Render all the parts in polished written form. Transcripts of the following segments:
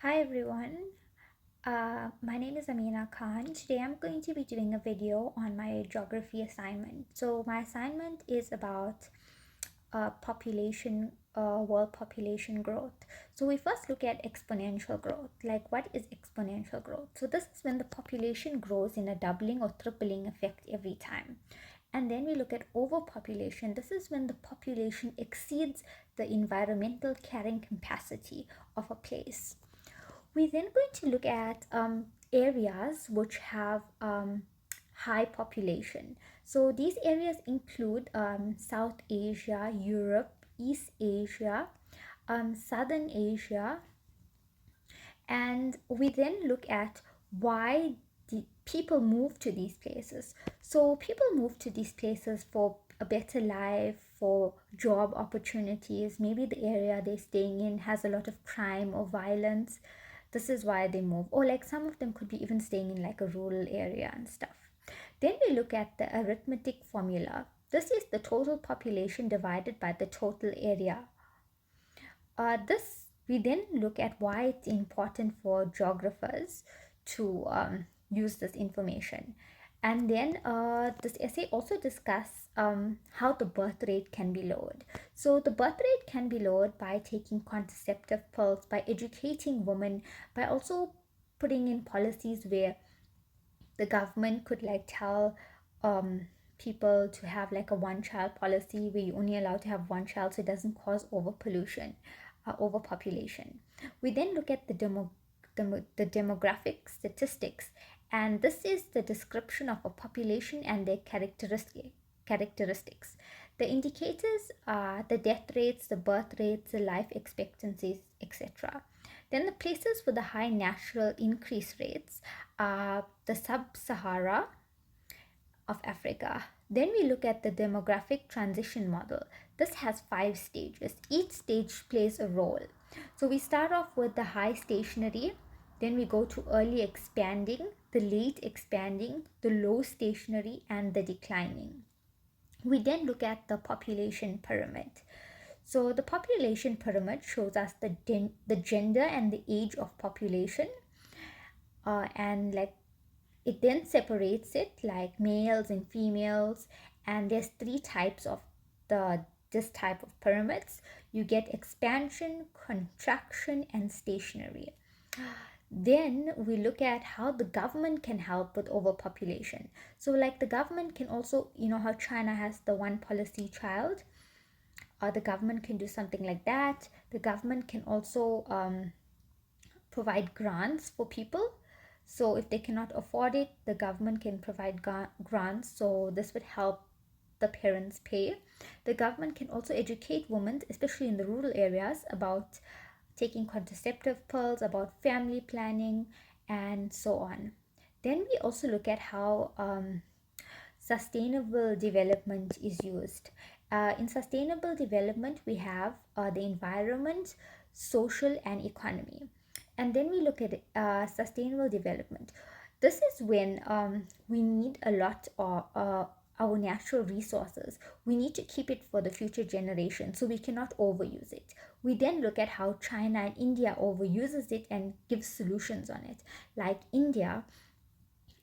Hi everyone, my name is Amina Khan. Today I'm going to be doing a video on my geography assignment. So my assignment is about world population growth. So we first look at exponential growth. Like, what is exponential growth? So this is when the population grows in a doubling or tripling effect every time. And then we look at overpopulation. This is when the population exceeds the environmental carrying capacity of a place. We're then going to look at areas which have high population. So these areas include South Asia, Europe, East Asia, Southern Asia, and we then look at why the people move to these places. So people move to these places for a better life, for job opportunities. Maybe the area they're staying in has a lot of crime or violence. This is why they move. Or like some of them could be even staying in like a rural area and stuff. Then we look at the arithmetic formula. This is the total population divided by the total area. This we then look at why it's important for geographers to use this information. And then this essay also discuss how the birth rate can be lowered. So the birth rate can be lowered by taking contraceptive pills, by educating women, by also putting in policies where the government could like tell people to have like a one child policy where you're only allowed to have one child so it doesn't cause overpopulation. We then look at the demographic statistics, and this is the description of a population and their characteristics. The indicators are the death rates, the birth rates, the life expectancies, etc. Then the places with the high natural increase rates are the sub-Sahara of Africa. Then we look at the demographic transition model. This has 5 stages. Each stage plays a role. So we start off with the high stationary, then we go to early expanding, the late expanding, the low stationary, and the declining. We then look at the population pyramid. So the population pyramid shows us the gender and the age of population, and like it then separates it like males and females, and there's 3 types of this type of pyramids. You get expansion, contraction, and stationary. Then we look at how the government can help with overpopulation. So like the government can also, how China has the one policy child, the government can do something like that. The government can also provide grants for people. So if they cannot afford it, the government can provide grants. So this would help the parents pay. The government can also educate women, especially in the rural areas, about taking contraceptive pills, about family planning, and so on. Then we also look at how sustainable development is used. In sustainable development, we have the environment, social, and economy. And then we look at sustainable development. This is when we need a lot of our natural resources. We need to keep it for the future generation, so we cannot overuse it. We then look at how China and India overuses it and gives solutions on it. Like India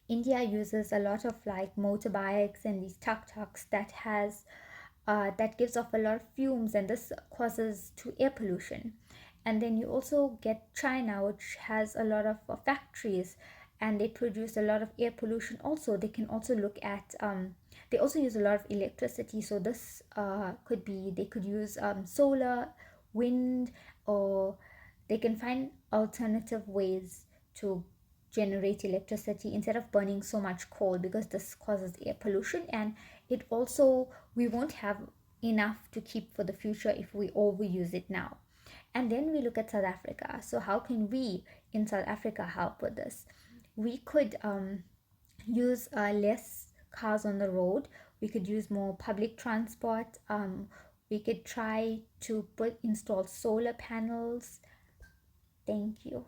uses a lot of like motorbikes and these tuk-tuks that gives off a lot of fumes, and this causes to air pollution. And then you also get China, which has a lot of factories, and they produce a lot of air pollution. Also, they can also look at they also use a lot of electricity. So this could be, they could use solar, wind, or they can find alternative ways to generate electricity instead of burning so much coal, because this causes air pollution, and it also, we won't have enough to keep for the future if we overuse it now. And then we look at South Africa. So how can we in South Africa help with this? We could use less cars on the road. We could use more public transport. We could try to install solar panels. Thank you.